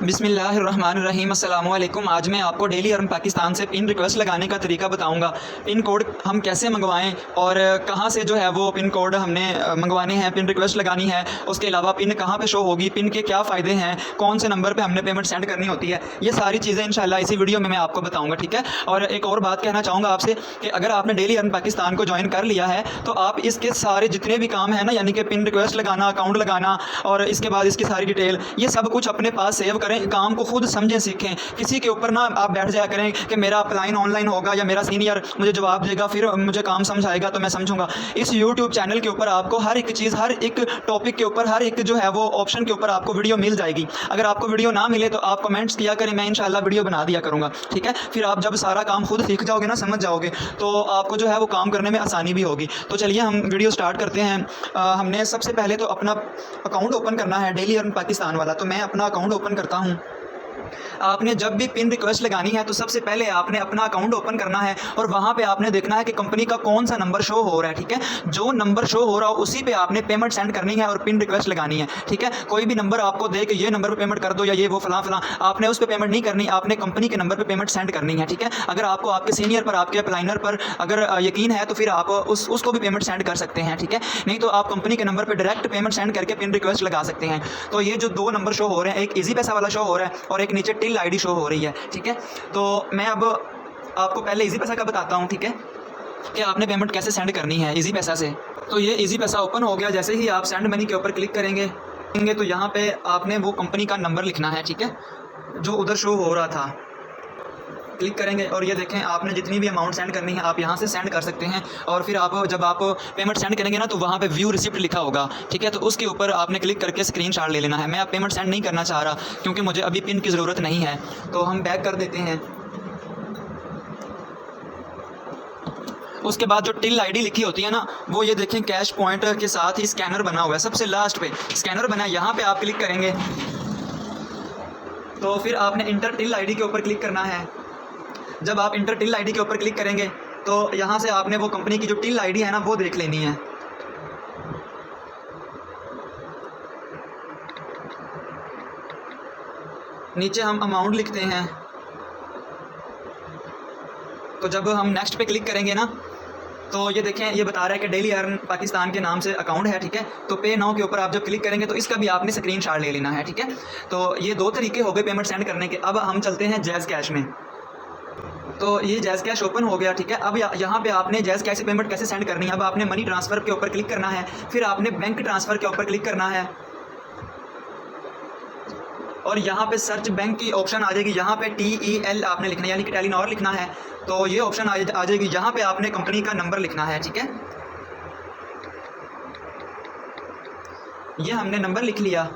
बिस्मिल्लाहिर्रहमानिर्रहीम अस्सलाम वालेकुम। आज मैं आपको डेली अर्न पाकिस्तान से पिन रिक्वेस्ट लगाने का तरीका बताऊंगा। पिन कोड हम कैसे मंगवाएं और कहां से जो है वो पिन कोड हमने मंगवाने हैं, पिन रिक्वेस्ट लगानी है। उसके अलावा पिन कहां पे शो होगी, पिन के क्या फ़ायदे हैं, कौन से नंबर पे हमने पेमेंट सेंड करनी होती है, ये सारी चीज़ें इंशाल्लाह इसी वीडियो में मैं आपको बताऊँगा, ठीक है। और एक और बात कहना चाहूँगा आपसे कि अगर आपने डेली अर्न पाकिस्तान को ज्वाइन कर लिया है तो आप इसके सारे जितने भी काम हैं ना, यानी कि पिन रिक्वेस्ट लगाना, अकाउंट लगाना और इसके बाद इसकी सारी डिटेल, ये सब कुछ अपने पास सेव करें। काम को खुद समझें, सीखें। किसी के ऊपर ना आप बैठ जाया करें कि मेरा अप्लाइन ऑनलाइन होगा या मेरा सीनियर मुझे जवाब देगा, फिर मुझे काम समझ आएगा तो मैं समझूंगा। इस यूट्यूब चैनल के ऊपर आपको हर एक चीज़, हर एक टॉपिक के ऊपर, हर एक जो है वो ऑप्शन के ऊपर आपको वीडियो मिल जाएगी। अगर आपको वीडियो ना मिले तो आप कमेंट्स किया करें, मैं इंशाल्लाह वीडियो बना दिया करूँगा, ठीक है। फिर आप जब सारा काम खुद सीख जाओगे ना, समझ जाओगे, तो आपको जो है वो काम करने में आसानी भी होगी। तो चलिए हम वीडियो स्टार्ट करते हैं। हमने सबसे पहले तो अपना अकाउंट ओपन करना है, डेली अर्न पाकिस्तान वाला। तो मैं अपना अकाउंट ओपन करता हूँ। आपने जब भी पिन रिक्वेस्ट लगानी है तो सबसे पहले आपने अपना अकाउंट ओपन करना है और वहाँ पे आपने देखना है कि कंपनी का कौन सा नंबर शो हो रहा है, ठीक है। जो नंबर शो हो रहा हो उसी पे आपने पेमेंट सेंड करनी है और पिन रिक्वेस्ट लगानी है, ठीक है। कोई भी नंबर आपको दे कि ये नंबर पे पेमेंट कर दो या ये वो फलां फलां, आपने उस पर पेमेंट नहीं करनी, आपने कंपनी के नंबर पर पेमेंट सेंड करनी है, ठीक है। अगर आपको आपके सीनियर पर, आपके अप्लाइनर पर अगर यकीन है तो फिर आप उसको भी पेमेंट सेंड कर सकते हैं, ठीक है। नहीं तो आप कंपनी के नंबर पर डायरेक्ट पेमेंट सेंड करके पिन रिक्वेस्ट लगा सकते हैं। तो ये जो दो नंबर शो हो रहे हैं, एक इजी पैसा वाला शो हो रहा है और एक नीचे टिल आईडी शो हो रही है, ठीक है। तो मैं अब आपको पहले इजी पैसा का बताता हूँ, ठीक है, कि आपने पेमेंट कैसे सेंड करनी है इजी पैसा से। तो ये इजी पैसा ओपन हो गया। जैसे ही आप सेंड मनी के ऊपर क्लिक करेंगे तो यहाँ पे आपने वो कंपनी का नंबर लिखना है, ठीक है, जो उधर शो हो रहा था। क्लिक करेंगे और ये देखें, आपने जितनी भी अमाउंट सेंड करनी है आप यहाँ से सेंड कर सकते हैं। और फिर आप जब आप पेमेंट सेंड करेंगे ना तो वहाँ पे व्यू रिसिप्ट लिखा होगा, ठीक है। तो उसके ऊपर आपने क्लिक करके स्क्रीनशॉट ले लेना है। मैं अब पेमेंट सेंड नहीं करना चाह रहा क्योंकि मुझे अभी पिन की ज़रूरत नहीं है, तो हम बैक कर देते हैं। उसके बाद जो टिल आईडी लिखी होती है ना, वो ये देखें कैश पॉइंट के साथ ही स्कैनर बना हुआ है, सबसे लास्ट पे स्कैनर बना है, यहाँ पे आप क्लिक करेंगे। तो फिर आपने इंटर टिल आईडी के ऊपर क्लिक करना है। जब आप इंटर टिल आईडी के ऊपर क्लिक करेंगे तो यहाँ से आपने वो कंपनी की जो टिल आईडी है ना वो देख लेनी है। नीचे हम अमाउंट लिखते हैं। तो जब हम नेक्स्ट पे क्लिक करेंगे ना तो ये देखें, ये बता रहा है कि डेली अर्न पाकिस्तान के नाम से अकाउंट है, ठीक है। तो पे नाउ के ऊपर आप जब क्लिक करेंगे तो इसका भी आपने स्क्रीनशॉट ले लेना है, ठीक है। तो ये दो तरीके हो गए पेमेंट सेंड करने के। अब हम चलते हैं जैज़ कैश में। तो ये जैज़ कैश ओपन हो गया, ठीक है। अब यहाँ पे आपने जैज़ कैश से पेमेंट कैसे सेंड करनी है, अब आपने मनी ट्रांसफ़र के ऊपर क्लिक करना है, फिर आपने बैंक ट्रांसफ़र के ऊपर क्लिक करना है और यहाँ पे सर्च बैंक की ऑप्शन आ जाएगी। यहाँ पे TEL आपने लिखना है, यानी कि टेलीनॉर लिखना है। तो ये ऑप्शन आ जाएगी, यहाँ पे आपने कंपनी का नंबर लिखना है, ठीक है। ये हमने नंबर लिख लिया।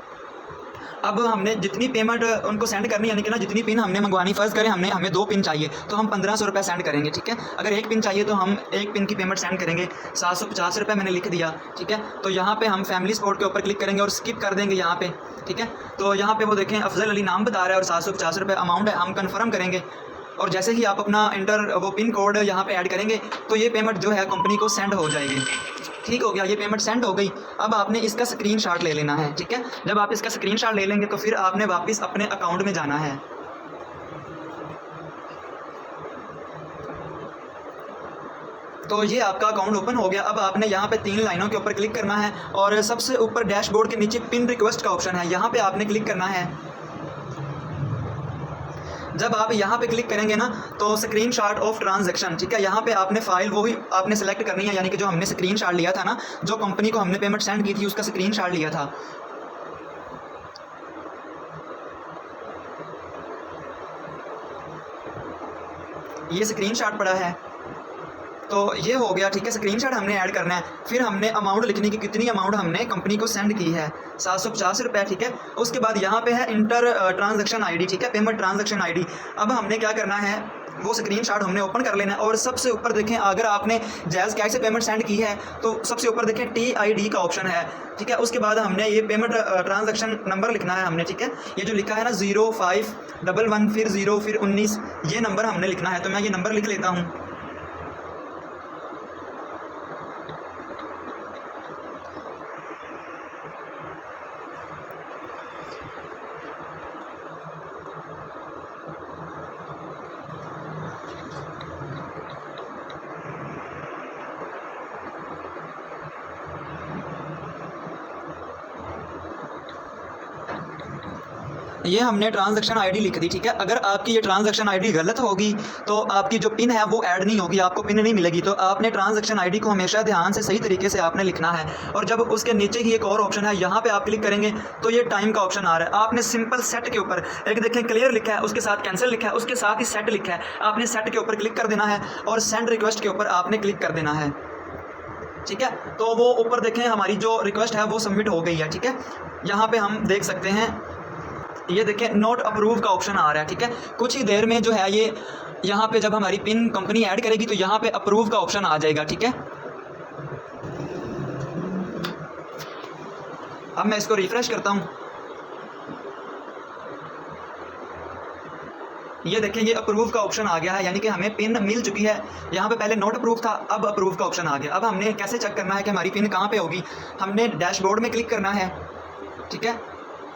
अब हमने जितनी पेमेंट उनको सेंड करनी है, यानी कि ना जितनी पिन हमने मंगवानी, फ़र्ज़ करें हमें 2 पिन चाहिए तो हम 1500 रुपये सेंड करेंगे, ठीक है। अगर 1 पिन चाहिए तो हम 1 पिन की पेमेंट सेंड करेंगे, 750 रुपये मैंने लिख दिया, ठीक है। तो यहाँ पे हम फैमिली सपोर्ट के ऊपर क्लिक करेंगे और स्किप कर देंगे यहाँ पे, ठीक है। तो यहाँ पे वो देखें अफजल अली नाम बता रहा है और 750 रुपये अमाउंट है, हम कन्फर्म करेंगे। और जैसे ही आप अपना वो पिन कोड यहाँ पे ऐड करेंगे तो ये पेमेंट जो है कंपनी को सेंड हो जाएगी। ठीक हो गया, ये पेमेंट सेंड हो गई। अब आपने इसका स्क्रीनशॉट ले लेना है, ठीक है। जब आप इसका स्क्रीनशॉट ले लेंगे तो फिर आपने वापस अपने अकाउंट में जाना है। तो ये आपका अकाउंट ओपन हो गया। अब आपने यहाँ पे 3 लाइनों के ऊपर क्लिक करना है और सबसे ऊपर डैशबोर्ड के नीचे पिन रिक्वेस्ट का ऑप्शन है, यहाँ पे आपने क्लिक करना है। जब आप यहाँ पे क्लिक करेंगे ना तो स्क्रीनशॉट ऑफ ट्रांजैक्शन, ठीक है, यहाँ पे आपने फ़ाइल वही आपने सेलेक्ट करनी है, यानी कि जो हमने स्क्रीनशॉट लिया था ना, जो कंपनी को हमने पेमेंट सेंड की थी उसका स्क्रीनशॉट लिया था। ये स्क्रीनशॉट पड़ा है, तो ये हो गया, ठीक है। स्क्रीनशॉट हमने ऐड करना है। फिर हमने अमाउंट लिखनी कि कितनी अमाउंट हमने कंपनी को सेंड की है, 750 रुपये, ठीक है। उसके बाद यहाँ पे है इंटर ट्रांजैक्शन आईडी, ठीक है, पेमेंट ट्रांजैक्शन आईडी। अब हमने क्या करना है, वो स्क्रीनशॉट हमने ओपन कर लेना है और सबसे ऊपर देखें, अगर आपने जैज़ कैश से पेमेंट सेंड की है तो सबसे ऊपर देखें TID का ऑप्शन है, ठीक है। उसके बाद हमने ये पेमेंट ट्रांजैक्शन नंबर लिखना है हमने, ठीक है। ये जो लिखा है ना 0511 फिर 0 फिर 19, ये नंबर हमने लिखना है। तो मैं ये नंबर लिख लेता हूँ। ये हमने ट्रांजैक्शन आईडी लिख दी, ठीक है। अगर आपकी ये ट्रांजैक्शन आईडी गलत होगी तो आपकी जो पिन है वो ऐड नहीं होगी, आपको पिन नहीं मिलेगी। तो आपने ट्रांजैक्शन आईडी को हमेशा ध्यान से सही तरीके से आपने लिखना है। और जब उसके नीचे ही एक और ऑप्शन है, यहाँ पे आप क्लिक करेंगे तो ये टाइम का ऑप्शन आ रहा है। आपने सिंपल सेट के ऊपर एक देखें क्लियर लिखा है, उसके साथ कैंसिल लिखा है, उसके साथ ही सेट लिखा है। आपने सेट के ऊपर क्लिक कर देना है और सेंड रिक्वेस्ट के ऊपर आपने क्लिक कर देना है, ठीक है। तो वो ऊपर देखें हमारी जो रिक्वेस्ट है वो सबमिट हो गई है, ठीक है। यहाँ पे हम देख सकते हैं, ये देखें नोट अप्रूव का ऑप्शन आ रहा है, ठीक है। कुछ ही देर में जो है ये यहाँ पे जब हमारी पिन कंपनी ऐड करेगी तो यहाँ पे अप्रूव का ऑप्शन आ जाएगा, ठीक है। अब मैं इसको रिफ्रेश करता हूँ, ये देखें ये अप्रूव का ऑप्शन आ गया है, यानी कि हमें पिन मिल चुकी है। यहाँ पे पहले नोट अप्रूव था, अब अप्रूव का ऑप्शन आ गया। अब हमने कैसे चेक करना है कि हमारी पिन कहाँ पे होगी, हमने डैशबोर्ड में क्लिक करना है, ठीक है।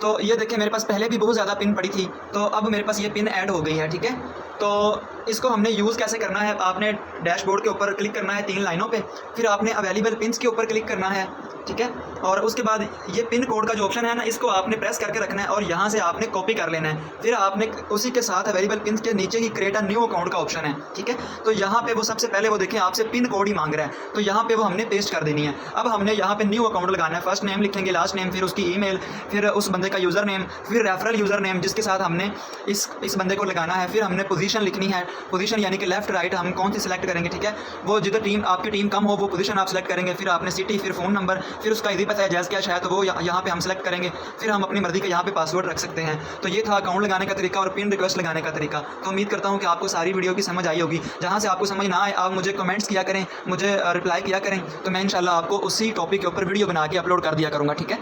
तो ये देखें मेरे पास पहले भी बहुत ज़्यादा पिन पड़ी थी, तो अब मेरे पास ये पिन ऐड हो गई है, ठीक है। तो इसको हमने यूज़ कैसे करना है, आपने डैशबोर्ड के ऊपर क्लिक करना है 3 लाइनों पे, फिर आपने अवेलेबल पिन्स के ऊपर क्लिक करना है, ठीक है। और उसके बाद ये पिन कोड का जो ऑप्शन है ना, इसको आपने प्रेस करके रखना है और यहाँ से आपने कॉपी कर लेना है। फिर आपने उसी के साथ अवेलेबल पिन्स के नीचे ही क्रिएट अ न्यू अकाउंट का ऑप्शन है, ठीक है। तो यहाँ पे वो सबसे पहले वो देखें आपसे पिन कोड ही मांग रहा है, तो यहाँ पे वो हमने पेस्ट कर देनी है। अब हमने यहाँ पे न्यू अकाउंट लगाना है, फर्स्ट नेम लिखेंगे, लास्ट नेम, फिर उसकी ईमेल, फिर उस बंदे का यूज़र नेम, फिर रेफरल यूज़र नेम जिसके साथ हमने इस बंदे को लगाना है। फिर हमने पोजीशन लिखनी है, पोजीशन यानी कि लेफ्ट राइट हम कौन सी सिलेक्ट करेंगे, ठीक है। वो जिधर टीम आपकी टीम कम हो वो पोजीशन आप सेलेक्ट करेंगे। फिर आपने सिटी, फिर फ़ोन नंबर, फिर उसका इजी पता है जैज़ कैश है तो वो यहाँ पे हम सेलेक्ट करेंगे। फिर हम अपनी मर्ज़ी का यहाँ पे पासवर्ड रख सकते हैं। तो ये था अकाउंट लगाने का तरीका और पिन रिक्वेस्ट लगाने का तरीका। तो उम्मीद करता हूँ कि आपको सारी वीडियो की समझ आई होगी। जहाँ से आपको समझ ना आए आप मुझे कमेंट्स किया करें, मुझे रिप्लाई किया करें, तो मैं इंशाल्लाह आपको उसी टॉपिक के ऊपर वीडियो बना के अपलोड कर दिया करूँगा, ठीक है।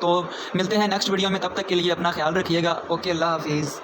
तो मिलते हैं नेक्स्ट वीडियो में, तब तक के लिए अपना ख्याल रखिएगा। ओके, अल्लाह हाफिज़।